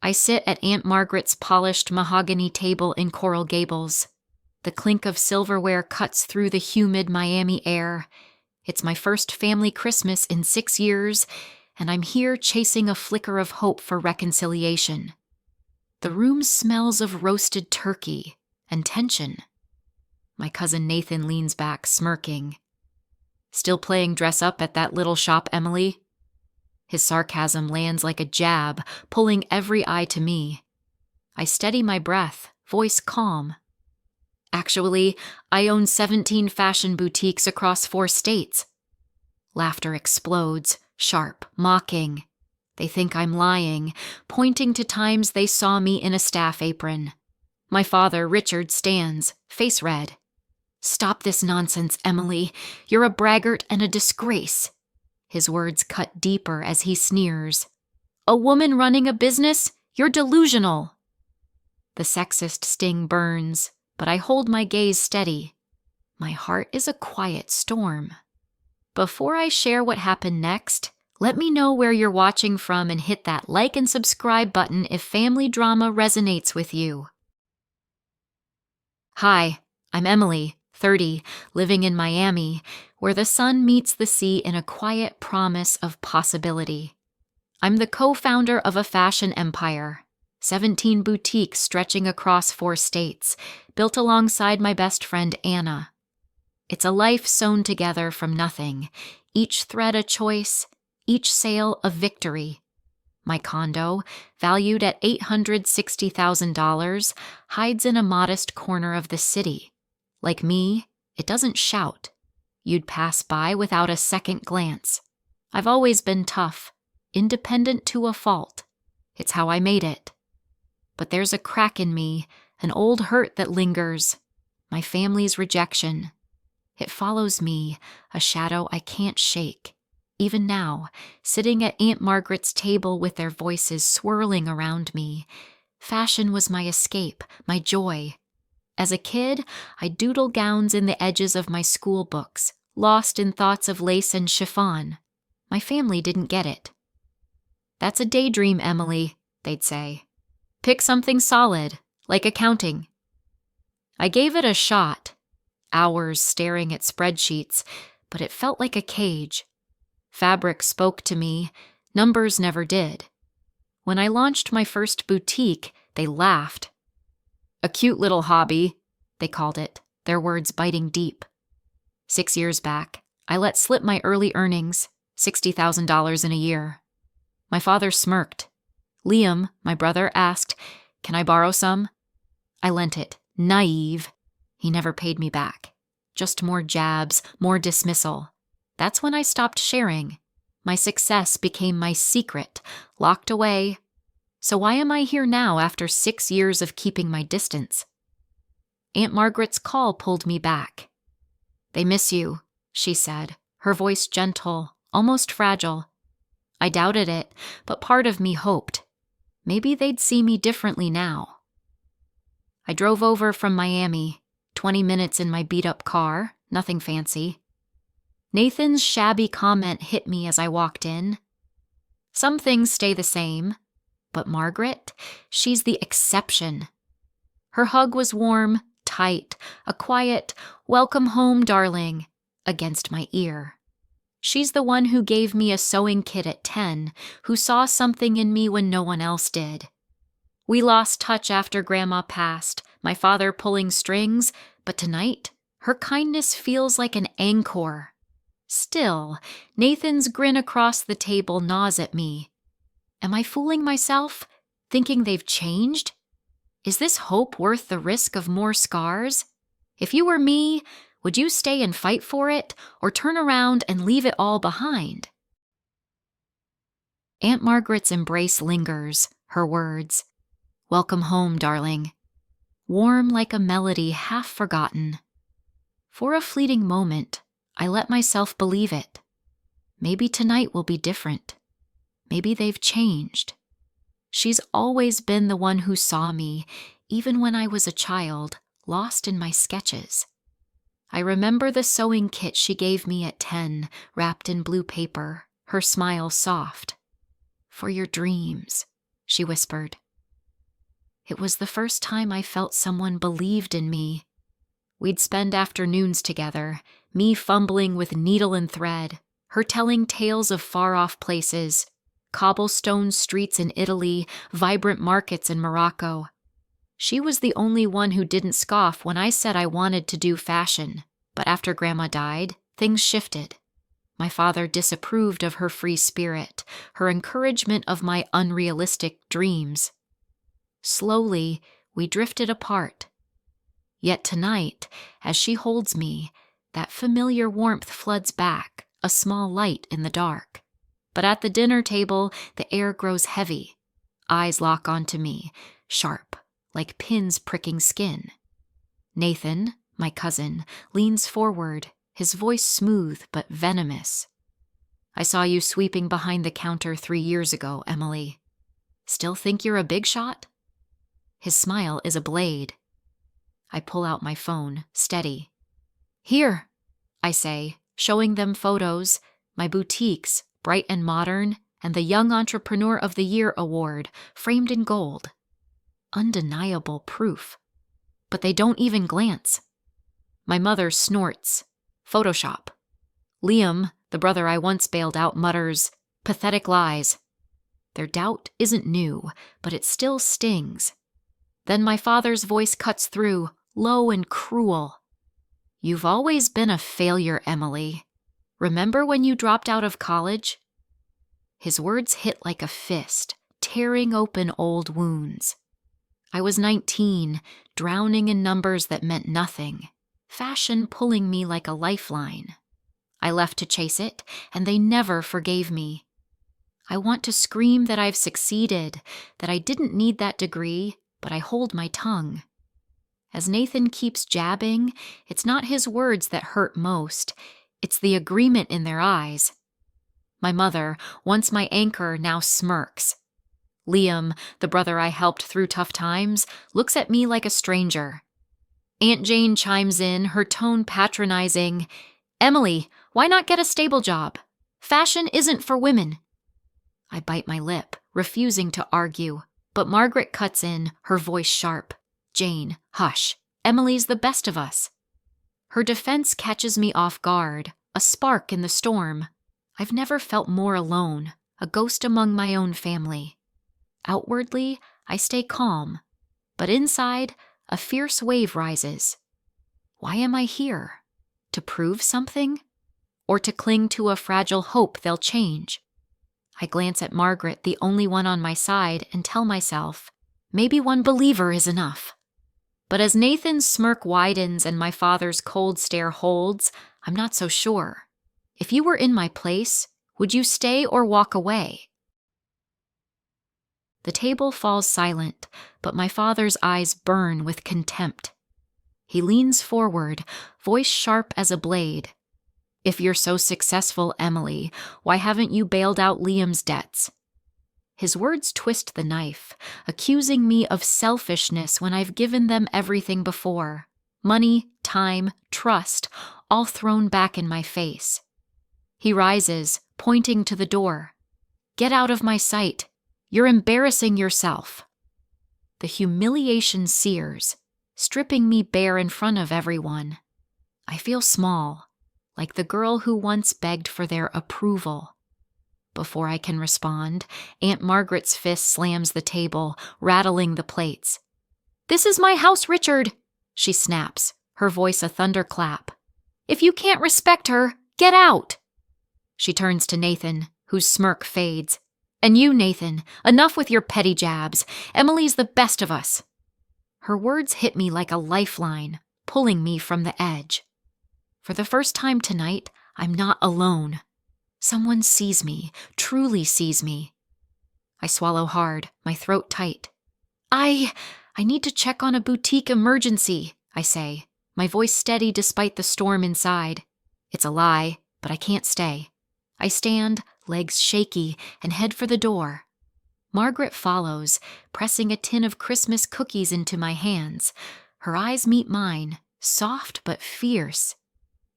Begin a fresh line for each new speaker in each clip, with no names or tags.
I sit at Aunt Margaret's polished mahogany table in Coral Gables. The clink of silverware cuts through the humid Miami air. It's my first family Christmas in 6 years, and I'm here chasing a flicker of hope for reconciliation. The room smells of roasted turkey and tension. My cousin Nathan leans back, smirking. "Still playing dress up at that little shop, Emily?" His sarcasm lands like a jab, pulling every eye to me. I steady my breath, voice calm. "Actually, I own 17 fashion boutiques across 4 states. Laughter explodes, sharp, mocking. They think I'm lying, pointing to times they saw me in a staff apron. My father, Richard, stands, face red. "Stop this nonsense, Emily. You're a braggart and a disgrace." His words cut deeper as he sneers. "A woman running a business? You're delusional." The sexist sting burns, but I hold my gaze steady. My heart is a quiet storm. Before I share what happened next, let me know where you're watching from and hit that like and subscribe button if family drama resonates with you. Hi, I'm Emily, 30, living in Miami, where the sun meets the sea in a quiet promise of possibility. I'm the co-founder of a fashion empire, 17 boutiques stretching across 4 states, built alongside my best friend Anna. It's a life sewn together from nothing, each thread a choice, each sale a victory. My condo, valued at $860,000, hides in a modest corner of the city. Like me, it doesn't shout. You'd pass by without a second glance. I've always been tough, independent to a fault. It's how I made it. But there's a crack in me, an old hurt that lingers. My family's rejection. It follows me, a shadow I can't shake. Even now, sitting at Aunt Margaret's table with their voices swirling around me, fashion was my escape, my joy. As a kid, I doodle gowns in the edges of my school books, lost in thoughts of lace and chiffon. My family didn't get it. "That's a daydream, Emily," they'd say. "Pick something solid, like accounting." I gave it a shot, hours staring at spreadsheets, but it felt like a cage. Fabric spoke to me, numbers never did. When I launched my first boutique, they laughed. "A cute little hobby," they called it, their words biting deep. 6 years back, I let slip my early earnings, $60,000 in a year. My father smirked. Liam, my brother, asked, "Can I borrow some?" I lent it, naive. He never paid me back. Just more jabs, more dismissal. That's when I stopped sharing. My success became my secret, locked away. So why am I here now after 6 years of keeping my distance? Aunt Margaret's call pulled me back. "They miss you," she said, her voice gentle, almost fragile. I doubted it, but part of me hoped. Maybe they'd see me differently now. I drove over from Miami, 20 minutes in my beat-up car, nothing fancy. Nathan's shabby comment hit me as I walked in. Some things stay the same, but Margaret, she's the exception. Her hug was warm, tight, a quiet, "Welcome home, darling," against my ear. She's the one who gave me a sewing kit at 10, who saw something in me when no one else did. We lost touch after Grandma passed, my father pulling strings, but tonight, her kindness feels like an anchor. Still, Nathan's grin across the table gnaws at me. Am I fooling myself, thinking they've changed? Is this hope worth the risk of more scars? If you were me, would you stay and fight for it, or turn around and leave it all behind? Aunt Margaret's embrace lingers, her words. "Welcome home, darling." Warm like a melody half forgotten. For a fleeting moment, I let myself believe it. Maybe tonight will be different. Maybe they've changed. She's always been the one who saw me, even when I was a child, lost in my sketches. I remember the sewing kit she gave me at 10, wrapped in blue paper, her smile soft. "For your dreams," she whispered. It was the first time I felt someone believed in me. We'd spend afternoons together, me fumbling with needle and thread, her telling tales of far-off places, cobblestone streets in Italy, vibrant markets in Morocco. She was the only one who didn't scoff when I said I wanted to do fashion, but after Grandma died, things shifted. My father disapproved of her free spirit, her encouragement of my unrealistic dreams. Slowly, we drifted apart. Yet tonight, as she holds me, that familiar warmth floods back, a small light in the dark. But at the dinner table, the air grows heavy. Eyes lock onto me, sharp, like pins pricking skin. Nathan, my cousin, leans forward, his voice smooth but venomous. I saw you sweeping behind the counter 3 years ago, Emily. Still think you're a big shot? His smile is a blade. I pull out my phone, steady. Here, I say, showing them photos, my boutiques, bright and modern, and the Young Entrepreneur of the Year award, framed in gold. Undeniable proof. But they don't even glance. My mother snorts. Photoshop. Liam, the brother I once bailed out, mutters, pathetic lies. Their doubt isn't new, but it still stings. Then my father's voice cuts through, low and cruel. You've always been a failure, Emily. Remember when you dropped out of college? His words hit like a fist, tearing open old wounds. I was 19, drowning in numbers that meant nothing, fashion pulling me like a lifeline. I left to chase it, and they never forgave me. I want to scream that I've succeeded, that I didn't need that degree, but I hold my tongue. As Nathan keeps jabbing, it's not his words that hurt most, it's the agreement in their eyes. My mother, once my anchor, now smirks. Liam, the brother I helped through tough times, looks at me like a stranger. Aunt Jane chimes in, her tone patronizing. Emily, why not get a stable job? Fashion isn't for women. I bite my lip, refusing to argue, but Margaret cuts in, her voice sharp. Jane, hush. Emily's the best of us. Her defense catches me off guard, a spark in the storm. I've never felt more alone, a ghost among my own family. Outwardly, I stay calm, but inside, a fierce wave rises. Why am I here? To prove something? Or to cling to a fragile hope they'll change? I glance at Margaret, the only one on my side, and tell myself, maybe one believer is enough. But as Nathan's smirk widens and my father's cold stare holds, I'm not so sure. If you were in my place, would you stay or walk away? The table falls silent, but my father's eyes burn with contempt. He leans forward, voice sharp as a blade. If you're so successful, Emily, why haven't you bailed out Liam's debts? His words twist the knife, accusing me of selfishness when I've given them everything before. Money, time, trust, all thrown back in my face. He rises, pointing to the door. Get out of my sight. You're embarrassing yourself. The humiliation sears, stripping me bare in front of everyone. I feel small, like the girl who once begged for their approval. Before I can respond, Aunt Margaret's fist slams the table, rattling the plates. This is my house, Richard, she snaps, her voice a thunderclap. If you can't respect her, get out. She turns to Nathan, whose smirk fades. And you, Nathan, enough with your petty jabs. Emily's the best of us. Her words hit me like a lifeline, pulling me from the edge. For the first time tonight, I'm not alone. Someone sees me, truly sees me. I swallow hard, my throat tight. I need to check on a boutique emergency, I say, my voice steady despite the storm inside. It's a lie, but I can't stay. I stand, legs shaky, and head for the door. Margaret follows, pressing a tin of Christmas cookies into my hands. Her eyes meet mine, soft but fierce.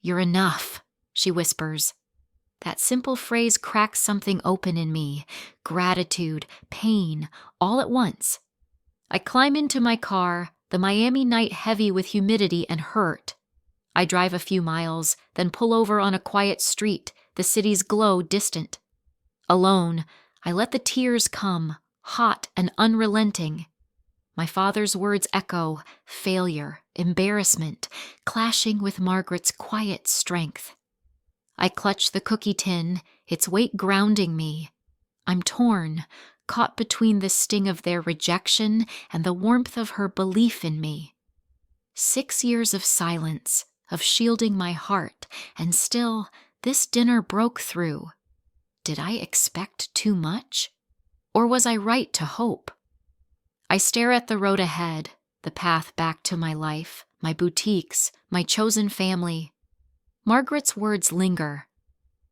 You're enough, she whispers. That simple phrase cracks something open in me, gratitude, pain, all at once. I climb into my car, the Miami night heavy with humidity and hurt. I drive a few miles, then pull over on a quiet street, the city's glow distant. Alone, I let the tears come, hot and unrelenting. My father's words echo, failure, embarrassment, clashing with Margaret's quiet strength. I clutch the cookie tin, its weight grounding me. I'm torn, caught between the sting of their rejection and the warmth of her belief in me. 6 years of silence, of shielding my heart, and still, this dinner broke through. Did I expect too much? Or was I right to hope? I stare at the road ahead, the path back to my life, my boutiques, my chosen family. Margaret's words linger.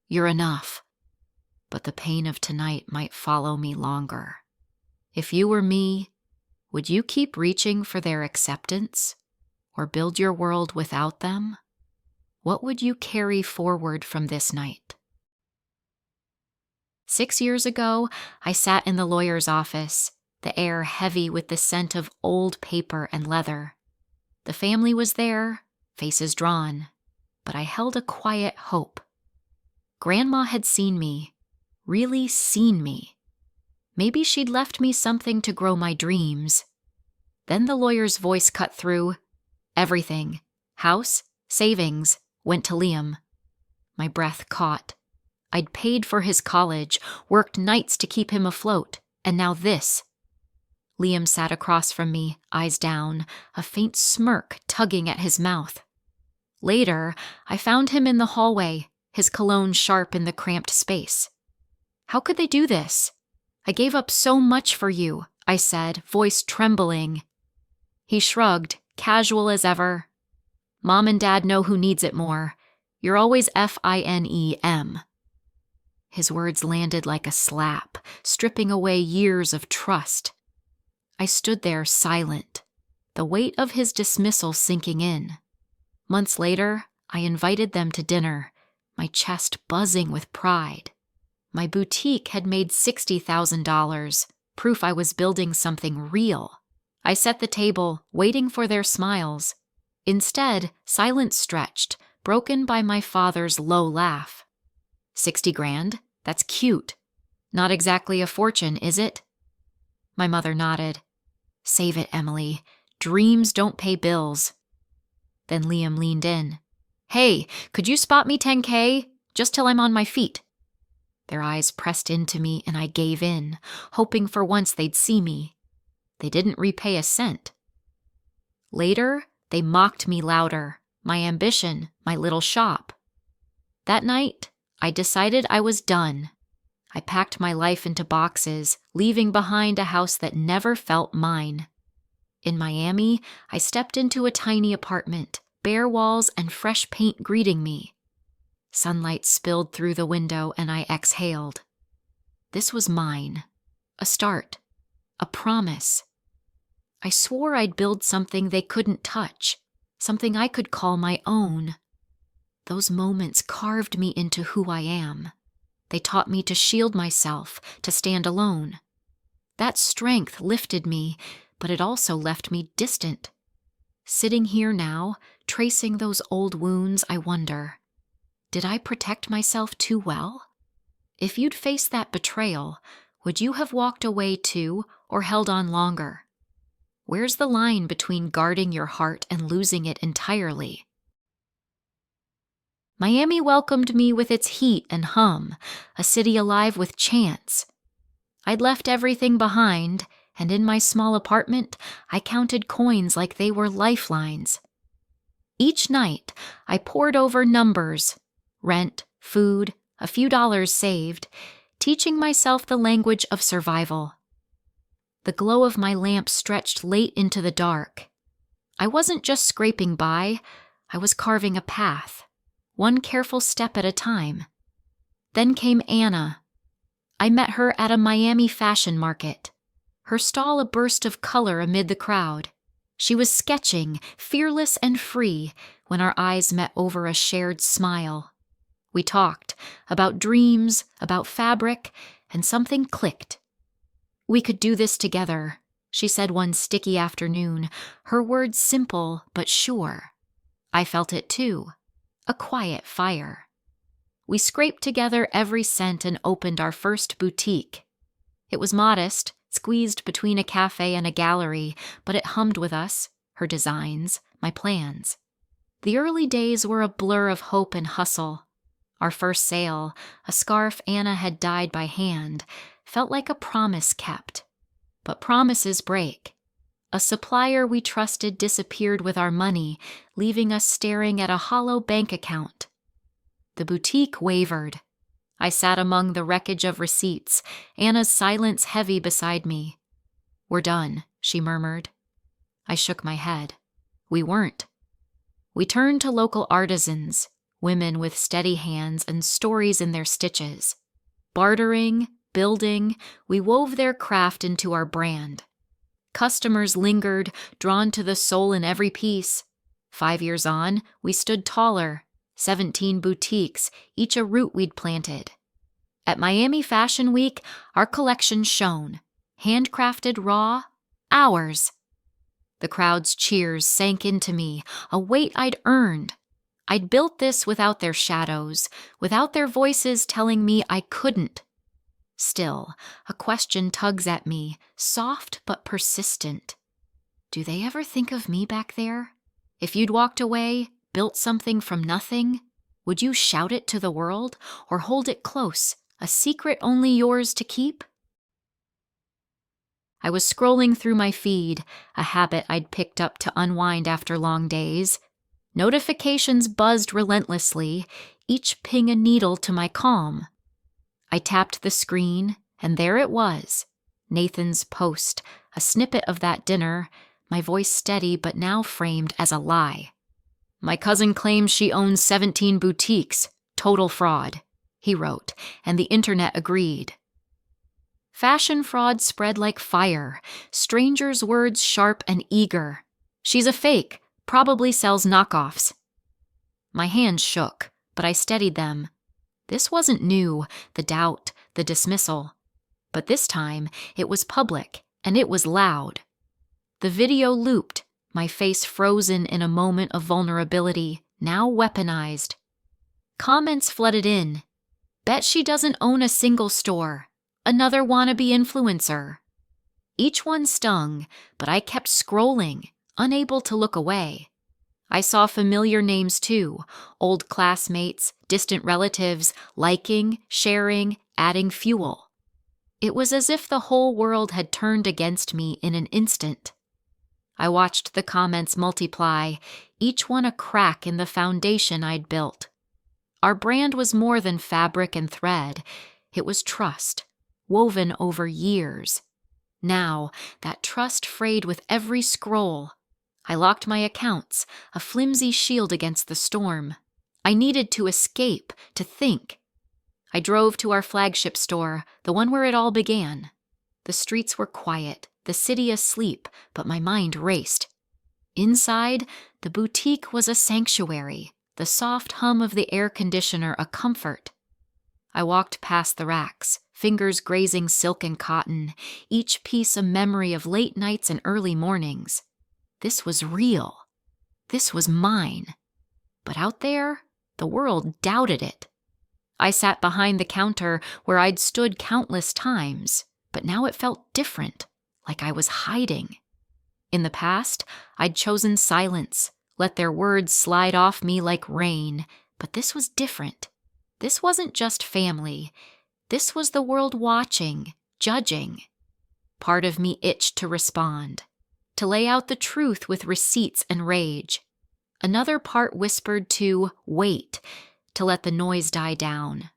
You're enough. But the pain of tonight might follow me longer. If you were me, would you keep reaching for their acceptance? Or build your world without them? What would you carry forward from this night? 6 years ago, I sat in the lawyer's office, the air heavy with the scent of old paper and leather. The family was there, faces drawn, but I held a quiet hope. Grandma had seen me, really seen me. Maybe she'd left me something to grow my dreams. Then the lawyer's voice cut through. Everything, house, savings, went to Liam. My breath caught. I'd paid for his college, worked nights to keep him afloat, and now this. Liam sat across from me, eyes down, a faint smirk tugging at his mouth. Later, I found him in the hallway, his cologne sharp in the cramped space. How could they do this? I gave up so much for you, I said, voice trembling. He shrugged, casual as ever. Mom and Dad know who needs it more. You're always FINEM. His words landed like a slap, stripping away years of trust. I stood there silent, the weight of his dismissal sinking in. Months later, I invited them to dinner, my chest buzzing with pride. My boutique had made $60,000, proof I was building something real. I set the table, waiting for their smiles. Instead, silence stretched, broken by my father's low laugh. 60 grand? That's cute. Not exactly a fortune, is it? My mother nodded. Save it, Emily. Dreams don't pay bills. Then Liam leaned in. Hey, could you spot me $10K? Just till I'm on my feet. Their eyes pressed into me and I gave in, hoping for once they'd see me. They didn't repay a cent. Later, they mocked me louder, my ambition, my little shop. That night, I decided I was done. I packed my life into boxes, leaving behind a house that never felt mine. In Miami, I stepped into a tiny apartment, bare walls and fresh paint greeting me. Sunlight spilled through the window and I exhaled. This was mine. A start. A promise. I swore I'd build something they couldn't touch, something I could call my own. Those moments carved me into who I am. They taught me to shield myself, to stand alone. That strength lifted me, but it also left me distant. Sitting here now, tracing those old wounds, I wonder, did I protect myself too well? If you'd faced that betrayal, would you have walked away too, or held on longer? Where's the line between guarding your heart and losing it entirely? Miami welcomed me with its heat and hum, a city alive with chance. I'd left everything behind, and in my small apartment, I counted coins like they were lifelines. Each night, I pored over numbers, rent, food, a few dollars saved, teaching myself the language of survival. The glow of my lamp stretched late into the dark. I wasn't just scraping by, I was carving a path. One careful step at a time. Then came Anna. I met her at a Miami fashion market. Her stall a burst of color amid the crowd. She was sketching, fearless and free, when our eyes met over a shared smile. We talked about dreams, about fabric, and something clicked. We could do this together, she said one sticky afternoon, her words simple but sure. I felt it too, a quiet fire. We scraped together every cent and opened our first boutique. It was modest, squeezed between a cafe and a gallery, but it hummed with us, her designs, my plans. The early days were a blur of hope and hustle. Our first sale, a scarf Anna had dyed by hand, felt like a promise kept. But promises break. A supplier we trusted disappeared with our money, leaving us staring at a hollow bank account. The boutique wavered. I sat among the wreckage of receipts, Anna's silence heavy beside me. "We're done," she murmured. I shook my head. We weren't. We turned to local artisans, women with steady hands and stories in their stitches. Bartering, building, we wove their craft into our brand. Customers lingered, drawn to the soul in every piece. 5 years on, we stood taller, 17 boutiques, each a root we'd planted. At Miami Fashion Week, our collection shone, handcrafted raw, ours. The crowd's cheers sank into me, a weight I'd earned. I'd built this without their shadows, without their voices telling me I couldn't. Still, a question tugs at me, soft but persistent. Do they ever think of me back there? If you'd walked away, built something from nothing, would you shout it to the world or hold it close, a secret only yours to keep? I was scrolling through my feed, a habit I'd picked up to unwind after long days. Notifications buzzed relentlessly, each ping a needle to my calm. I tapped the screen, and there it was. Nathan's post, a snippet of that dinner, my voice steady but now framed as a lie. "My cousin claims she owns 17 boutiques. Total fraud," he wrote, and the internet agreed. Fashion fraud spread like fire, strangers' words sharp and eager. "She's a fake, probably sells knockoffs." My hands shook, but I steadied them. This wasn't new, the doubt, the dismissal. But this time, it was public, and it was loud. The video looped, my face frozen in a moment of vulnerability, now weaponized. Comments flooded in. "Bet she doesn't own a single store. Another wannabe influencer." Each one stung, but I kept scrolling, unable to look away. I saw familiar names too, old classmates, distant relatives, liking, sharing, adding fuel. It was as if the whole world had turned against me in an instant. I watched the comments multiply, each one a crack in the foundation I'd built. Our brand was more than fabric and thread. It was trust, woven over years. Now, that trust frayed with every scroll. I locked my accounts, a flimsy shield against the storm. I needed to escape, to think. I drove to our flagship store, the one where it all began. The streets were quiet, the city asleep, but my mind raced. Inside, the boutique was a sanctuary, the soft hum of the air conditioner a comfort. I walked past the racks, fingers grazing silk and cotton, each piece a memory of late nights and early mornings. This was real. This was mine. But out there, the world doubted it. I sat behind the counter where I'd stood countless times, but now it felt different, like I was hiding. In the past, I'd chosen silence, let their words slide off me like rain, but this was different. This wasn't just family. This was the world watching, judging. Part of me itched to respond, to lay out the truth with receipts and rage. Another part whispered to wait, to let the noise die down.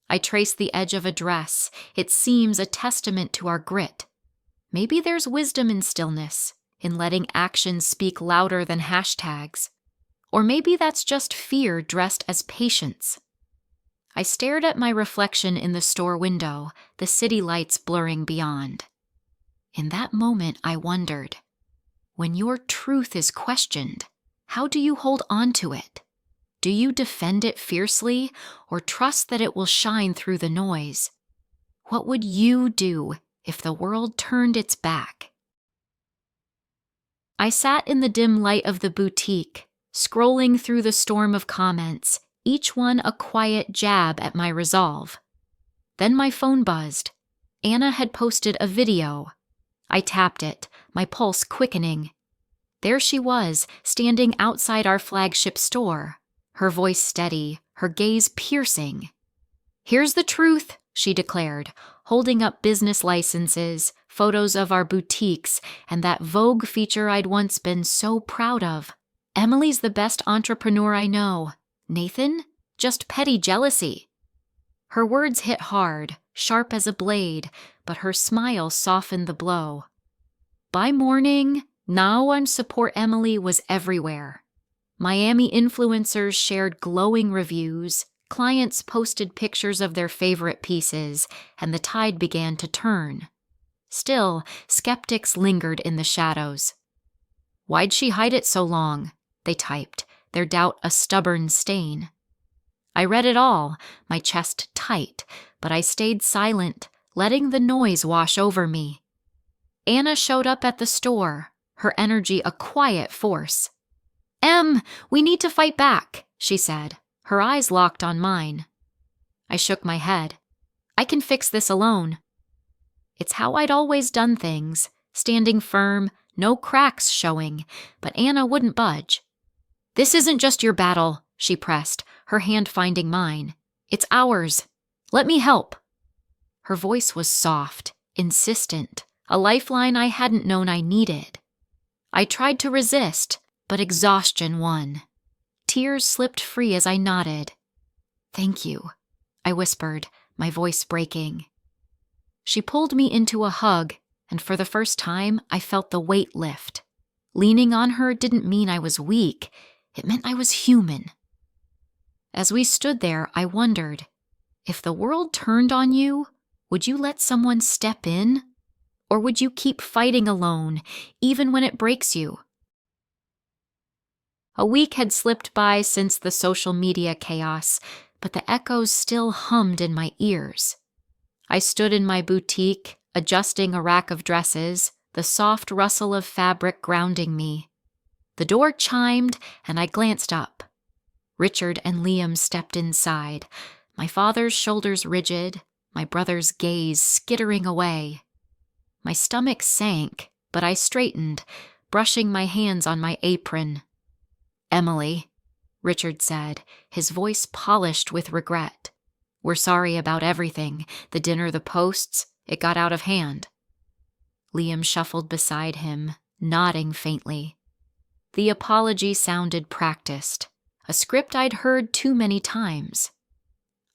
I traced the edge of a dress. It seems a testament to our grit. Maybe there's wisdom in stillness, in letting actions speak louder than hashtags. Or maybe that's just fear dressed as patience. I stared at my reflection in the store window, the city lights blurring beyond. In that moment, I wondered, when your truth is questioned, how do you hold on to it? Do you defend it fiercely or trust that it will shine through the noise? What would you do if the world turned its back? I sat in the dim light of the boutique, scrolling through the storm of comments, each one a quiet jab at my resolve. Then my phone buzzed. Anna had posted a video. I tapped it, my pulse quickening. There she was, standing outside our flagship store, her voice steady, her gaze piercing. "Here's the truth," she declared, holding up business licenses, photos of our boutiques, and that Vogue feature I'd once been so proud of. "Emily's the best entrepreneur I know. Nathan? Just petty jealousy." Her words hit hard, sharp as a blade, but her smile softened the blow. By morning, Now on Support Emily was everywhere. Miami influencers shared glowing reviews, clients posted pictures of their favorite pieces, and the tide began to turn. Still, skeptics lingered in the shadows. "Why'd she hide it so long?" they typed, their doubt a stubborn stain. I read it all, my chest tight, but I stayed silent, letting the noise wash over me. Anna showed up at the store, her energy a quiet force. "Em, we need to fight back," she said, her eyes locked on mine. I shook my head. "I can fix this alone." It's how I'd always done things, standing firm, no cracks showing, but Anna wouldn't budge. "This isn't just your battle," she pressed, her hand finding mine. "It's ours. Let me help." Her voice was soft, insistent, a lifeline I hadn't known I needed. I tried to resist, but exhaustion won. Tears slipped free as I nodded. "Thank you," I whispered, my voice breaking. She pulled me into a hug, and for the first time, I felt the weight lift. Leaning on her didn't mean I was weak. It meant I was human. As we stood there, I wondered, if the world turned on you, would you let someone step in? Or would you keep fighting alone, even when it breaks you? A week had slipped by since the social media chaos, but the echoes still hummed in my ears. I stood in my boutique, adjusting a rack of dresses, the soft rustle of fabric grounding me. The door chimed, and I glanced up. Richard and Liam stepped inside, my father's shoulders rigid, my brother's gaze skittering away. My stomach sank, but I straightened, brushing my hands on my apron. "Emily," Richard said, his voice polished with regret. "We're sorry about everything, the dinner, the posts. It got out of hand." Liam shuffled beside him, nodding faintly. The apology sounded practiced, a script I'd heard too many times.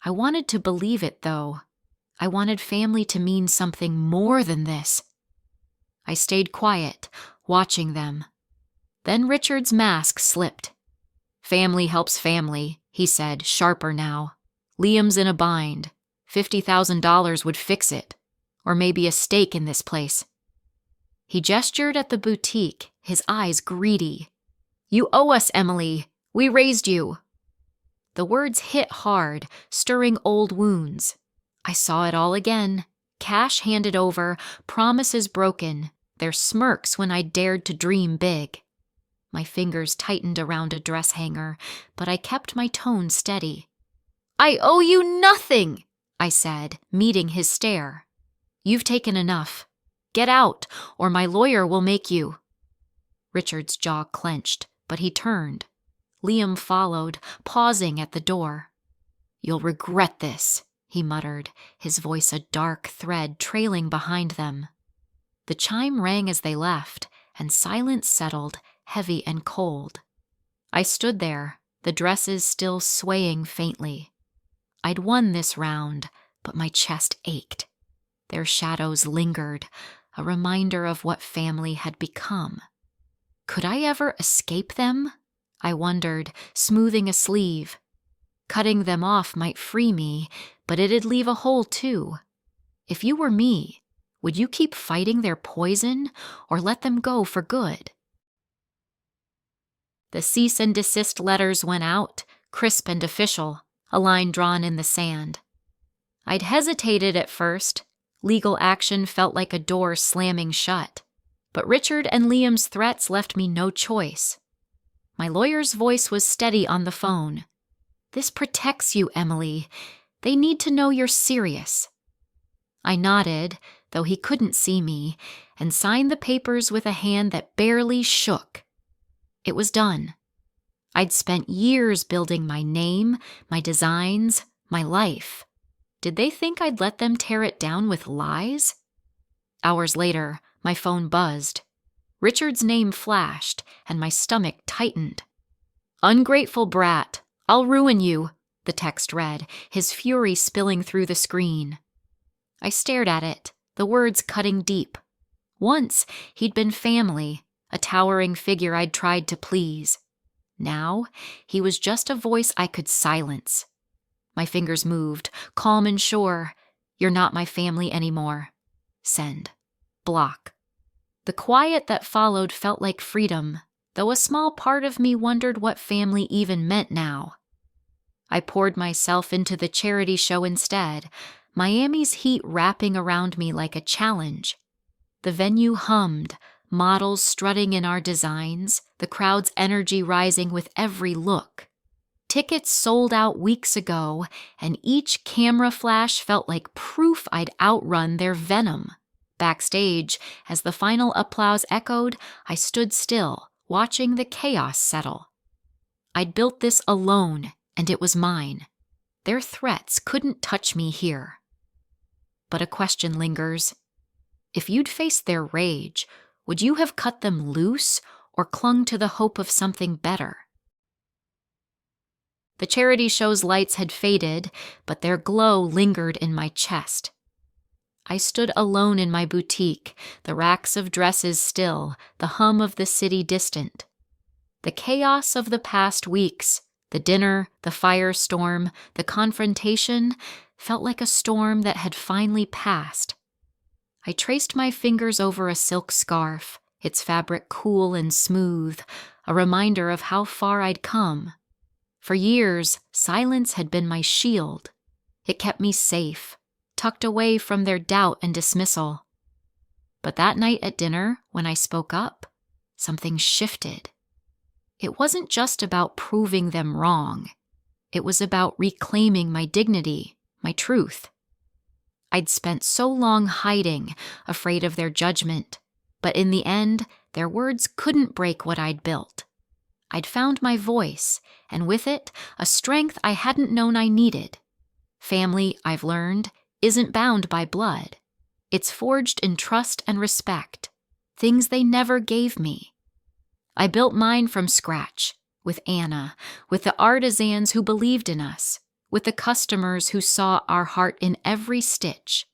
I wanted to believe it, though. I wanted family to mean something more than this. I stayed quiet, watching them. Then Richard's mask slipped. "Family helps family," he said, sharper now. "Liam's in a bind. $50,000 would fix it. Or maybe a stake in this place." He gestured at the boutique, his eyes greedy. "You owe us, Emily. We raised you." The words hit hard, stirring old wounds. I saw it all again. Cash handed over, promises broken, their smirks when I dared to dream big. My fingers tightened around a dress hanger, but I kept my tone steady. "I owe you nothing," I said, meeting his stare. "You've taken enough. Get out, or my lawyer will make you." Richard's jaw clenched, but he turned. Liam followed, pausing at the door. "You'll regret this," he muttered, his voice a dark thread trailing behind them. The chime rang as they left, and silence settled, heavy and cold. I stood there, the dresses still swaying faintly. I'd won this round, but my chest ached. Their shadows lingered, a reminder of what family had become. Could I ever escape them? I wondered, smoothing a sleeve. Cutting them off might free me, but it'd leave a hole too. If you were me, would you keep fighting their poison or let them go for good? The cease and desist letters went out, crisp and official, a line drawn in the sand. I'd hesitated at first. Legal action felt like a door slamming shut. But Richard and Liam's threats left me no choice. My lawyer's voice was steady on the phone. "This protects you, Emily. They need to know you're serious." I nodded, though he couldn't see me, and signed the papers with a hand that barely shook. It was done. I'd spent years building my name, my designs, my life. Did they think I'd let them tear it down with lies? Hours later, my phone buzzed. Richard's name flashed, and my stomach tightened. "Ungrateful brat, I'll ruin you," the text read, his fury spilling through the screen. I stared at it, the words cutting deep. Once, he'd been family, a towering figure I'd tried to please. Now, he was just a voice I could silence. My fingers moved, calm and sure. "You're not my family anymore." Send. Block. The quiet that followed felt like freedom, though a small part of me wondered what family even meant now. I poured myself into the charity show instead, Miami's heat wrapping around me like a challenge. The venue hummed, models strutting in our designs, the crowd's energy rising with every look. Tickets sold out weeks ago, and each camera flash felt like proof I'd outrun their venom. Backstage, as the final applause echoed, I stood still, watching the chaos settle. I'd built this alone, and it was mine. Their threats couldn't touch me here. But a question lingers. If you'd faced their rage, would you have cut them loose or clung to the hope of something better? The charity show's lights had faded, but their glow lingered in my chest. I stood alone in my boutique, the racks of dresses still, the hum of the city distant. The chaos of the past weeks, the dinner, the firestorm, the confrontation, felt like a storm that had finally passed. I traced my fingers over a silk scarf, its fabric cool and smooth, a reminder of how far I'd come. For years, silence had been my shield. It kept me safe, tucked away from their doubt and dismissal. But that night at dinner, when I spoke up, something shifted. It wasn't just about proving them wrong. It was about reclaiming my dignity, my truth. I'd spent so long hiding, afraid of their judgment, but in the end, their words couldn't break what I'd built. I'd found my voice, and with it, a strength I hadn't known I needed. Family, I've learned, isn't bound by blood. It's forged in trust and respect, things they never gave me. I built mine from scratch, with Anna, with the artisans who believed in us, with the customers who saw our heart in every stitch.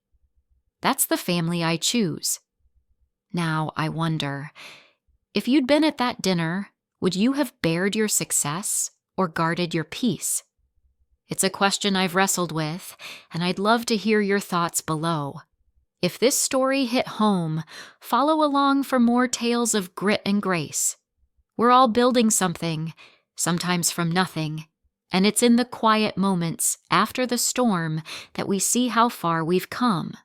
That's the family I choose. Now I wonder, if you'd been at that dinner, would you have bared your success or guarded your peace? It's a question I've wrestled with, and I'd love to hear your thoughts below. If this story hit home, follow along for more tales of grit and grace. We're all building something, sometimes from nothing, and it's in the quiet moments after the storm that we see how far we've come.